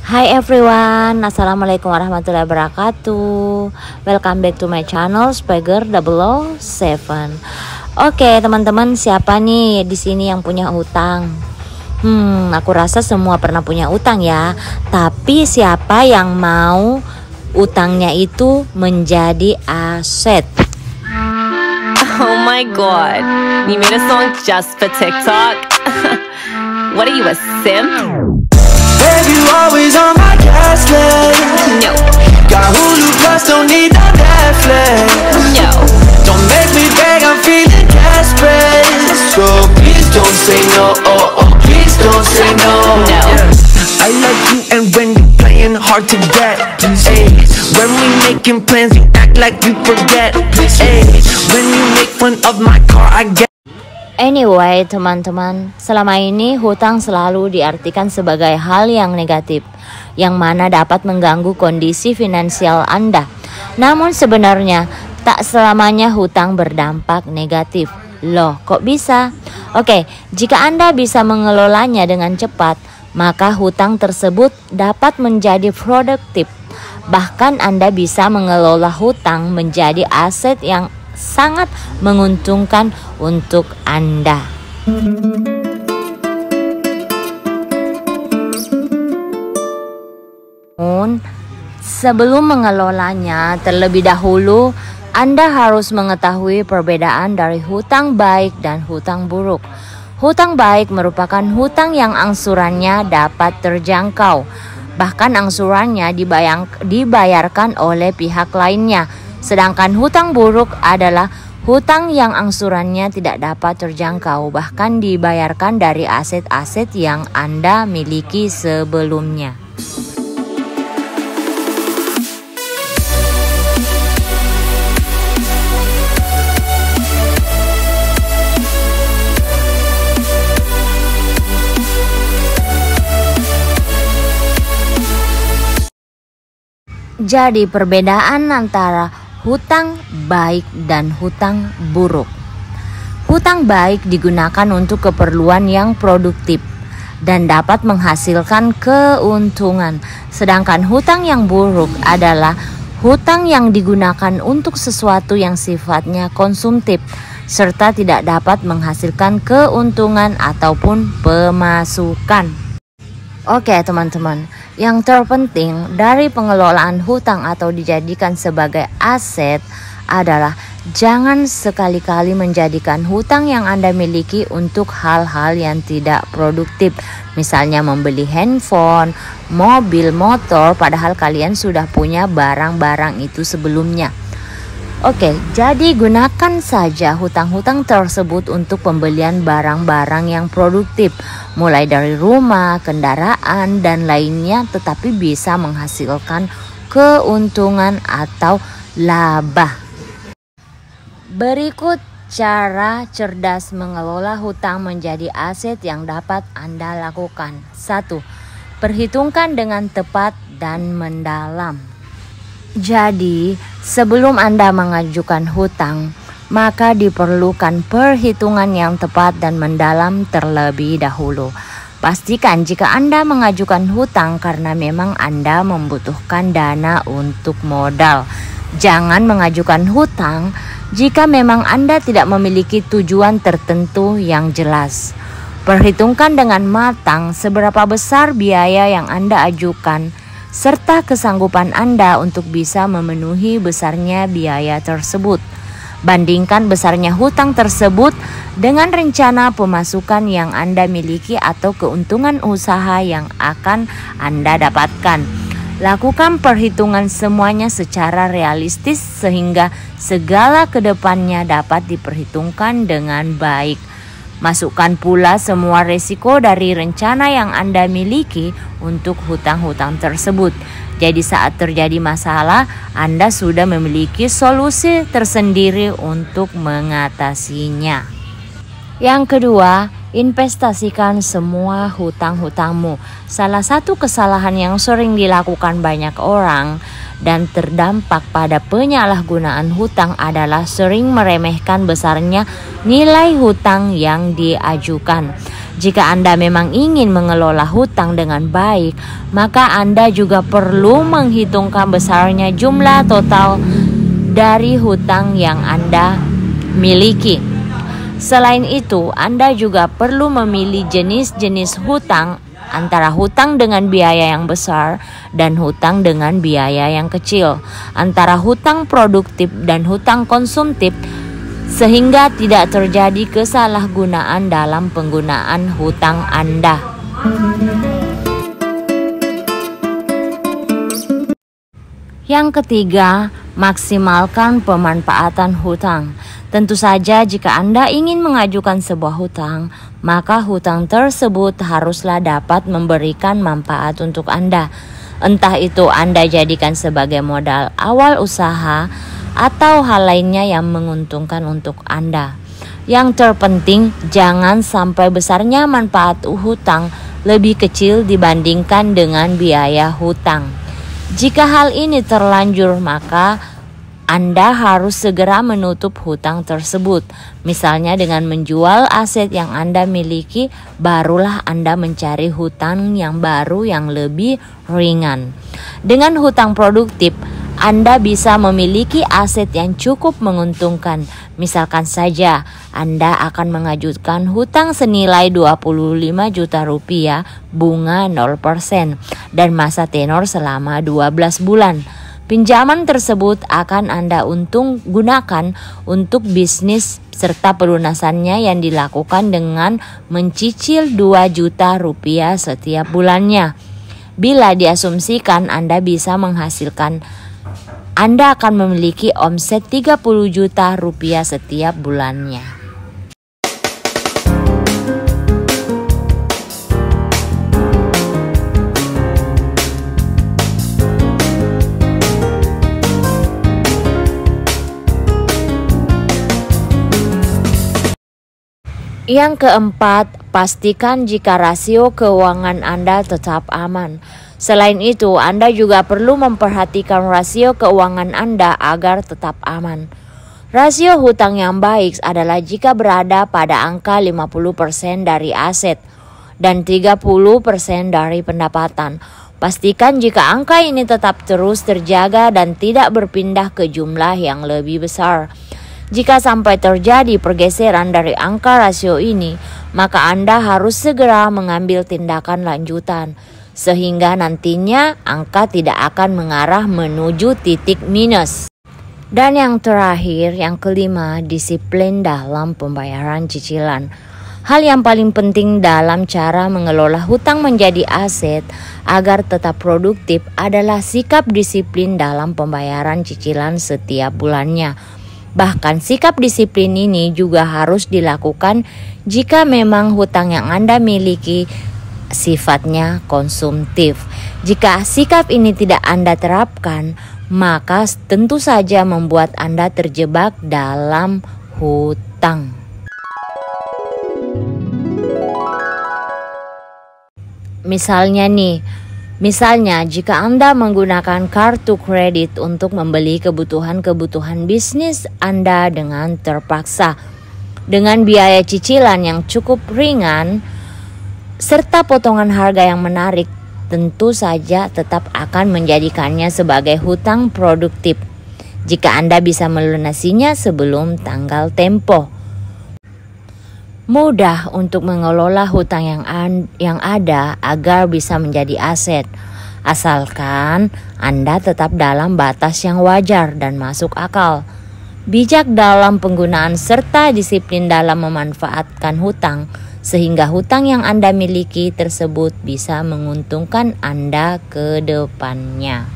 Hi everyone, Assalamualaikum warahmatullahi wabarakatuh. Welcome back to my channel Spiger 007. Oke teman-teman, siapa nih di sini yang punya utang? Aku rasa semua pernah punya utang ya. Tapi siapa yang mau utangnya itu menjadi aset? Oh my god, you made a song just for TikTok? What are you, a simp? Have you always on my gas lane? No. Got Hulu Plus, don't need no Netflix. No. Don't make me beg, I'm feeling desperate. So please don't say no, oh, oh, please don't say no. No. I like you and when you playing hard to get. Ay, when we making plans, you act like you forget. Ay, when you make fun of my car, I get. Anyway teman-teman, selama ini hutang selalu diartikan sebagai hal yang negatif, yang mana dapat mengganggu kondisi finansial Anda. Namun sebenarnya tak selamanya hutang berdampak negatif. Loh, kok bisa? Oke, jika Anda bisa mengelolanya dengan cepat, maka hutang tersebut dapat menjadi produktif. Bahkan Anda bisa mengelola hutang menjadi aset yang sangat menguntungkan untuk Anda. Sebelum mengelolanya, terlebih dahulu Anda harus mengetahui perbedaan dari hutang baik dan hutang buruk. Hutang baik merupakan hutang yang angsurannya dapat terjangkau, bahkan angsurannya dibayarkan oleh pihak lainnya. Sedangkan hutang buruk adalah hutang yang angsurannya tidak dapat terjangkau, bahkan dibayarkan dari aset-aset yang Anda miliki sebelumnya. Jadi perbedaan antara hutang baik dan hutang buruk. Hutang baik digunakan untuk keperluan yang produktif dan dapat menghasilkan keuntungan. Sedangkan hutang yang buruk adalah hutang yang digunakan untuk sesuatu yang sifatnya konsumtif serta tidak dapat menghasilkan keuntungan ataupun pemasukan. Oke teman-teman, yang terpenting dari pengelolaan hutang atau dijadikan sebagai aset adalah jangan sekali-kali menjadikan hutang yang Anda miliki untuk hal-hal yang tidak produktif. Misalnya membeli handphone, mobil, motor, padahal kalian sudah punya barang-barang itu sebelumnya. Oke, jadi gunakan saja hutang-hutang tersebut untuk pembelian barang-barang yang produktif, mulai dari rumah, kendaraan, dan lainnya, tetapi bisa menghasilkan keuntungan atau laba. Berikut cara cerdas mengelola hutang menjadi aset yang dapat Anda lakukan. 1. Perhitungkan dengan tepat dan mendalam. Jadi, sebelum Anda mengajukan hutang, maka diperlukan perhitungan yang tepat dan mendalam terlebih dahulu. Pastikan jika Anda mengajukan hutang karena memang Anda membutuhkan dana untuk modal. Jangan mengajukan hutang jika memang Anda tidak memiliki tujuan tertentu yang jelas. Perhitungkan dengan matang seberapa besar biaya yang Anda ajukan serta kesanggupan Anda untuk bisa memenuhi besarnya biaya tersebut. Bandingkan besarnya hutang tersebut dengan rencana pemasukan yang Anda miliki atau keuntungan usaha yang akan Anda dapatkan. Lakukan perhitungan semuanya secara realistis sehingga segala kedepannya dapat diperhitungkan dengan baik. Masukkan pula semua risiko dari rencana yang Anda miliki untuk hutang-hutang tersebut. Jadi saat terjadi masalah, Anda sudah memiliki solusi tersendiri untuk mengatasinya. Yang kedua, investasikan semua hutang-hutangmu. Salah satu kesalahan yang sering dilakukan banyak orang dan terdampak pada penyalahgunaan hutang adalah sering meremehkan besarnya nilai hutang yang diajukan. Jika Anda memang ingin mengelola hutang dengan baik, maka Anda juga perlu menghitungkan besarnya jumlah total dari hutang yang Anda miliki. Selain itu, Anda juga perlu memilih jenis-jenis hutang antara hutang dengan biaya yang besar dan hutang dengan biaya yang kecil, antara hutang produktif dan hutang konsumtif, sehingga tidak terjadi kesalahgunaan dalam penggunaan hutang Anda. Yang ketiga, maksimalkan pemanfaatan hutang. Tentu saja jika Anda ingin mengajukan sebuah hutang, maka hutang tersebut haruslah dapat memberikan manfaat untuk Anda. Entah itu Anda jadikan sebagai modal awal usaha atau hal lainnya yang menguntungkan untuk Anda. Yang terpenting, jangan sampai besarnya manfaat hutang lebih kecil dibandingkan dengan biaya hutang. Jika hal ini terlanjur, maka Anda harus segera menutup hutang tersebut. Misalnya dengan menjual aset yang Anda miliki, barulah Anda mencari hutang yang baru yang lebih ringan. Dengan hutang produktif, Anda bisa memiliki aset yang cukup menguntungkan. Misalkan saja Anda akan mengajukan hutang senilai 25 juta rupiah, bunga 0% dan masa tenor selama 12 bulan. Pinjaman tersebut akan Anda gunakan untuk bisnis serta pelunasannya yang dilakukan dengan mencicil 2 juta rupiah setiap bulannya. Bila diasumsikan Anda bisa menghasilkan, Anda akan memiliki omset 30 juta rupiah setiap bulannya. Yang keempat, pastikan jika rasio keuangan Anda tetap aman. Selain itu, Anda juga perlu memperhatikan rasio keuangan Anda agar tetap aman. Rasio hutang yang baik adalah jika berada pada angka 50% dari aset dan 30% dari pendapatan. Pastikan jika angka ini tetap terus terjaga dan tidak berpindah ke jumlah yang lebih besar. Jika sampai terjadi pergeseran dari angka rasio ini, maka Anda harus segera mengambil tindakan lanjutan, sehingga nantinya angka tidak akan mengarah menuju titik minus. Dan yang terakhir, yang kelima, disiplin dalam pembayaran cicilan. Hal yang paling penting dalam cara mengelola hutang menjadi aset agar tetap produktif adalah sikap disiplin dalam pembayaran cicilan setiap bulannya. Bahkan sikap disiplin ini juga harus dilakukan jika memang hutang yang Anda miliki sifatnya konsumtif. Jika sikap ini tidak Anda terapkan, maka tentu saja membuat Anda terjebak dalam hutang. Misalnya jika Anda menggunakan kartu kredit untuk membeli kebutuhan-kebutuhan bisnis Anda dengan terpaksa, dengan biaya cicilan yang cukup ringan, serta potongan harga yang menarik, tentu saja tetap akan menjadikannya sebagai hutang produktif jika Anda bisa melunasinya sebelum tanggal tempo. Mudah untuk mengelola hutang yang ada agar bisa menjadi aset, asalkan Anda tetap dalam batas yang wajar dan masuk akal. Bijak dalam penggunaan serta disiplin dalam memanfaatkan hutang, sehingga hutang yang Anda miliki tersebut bisa menguntungkan Anda ke depannya.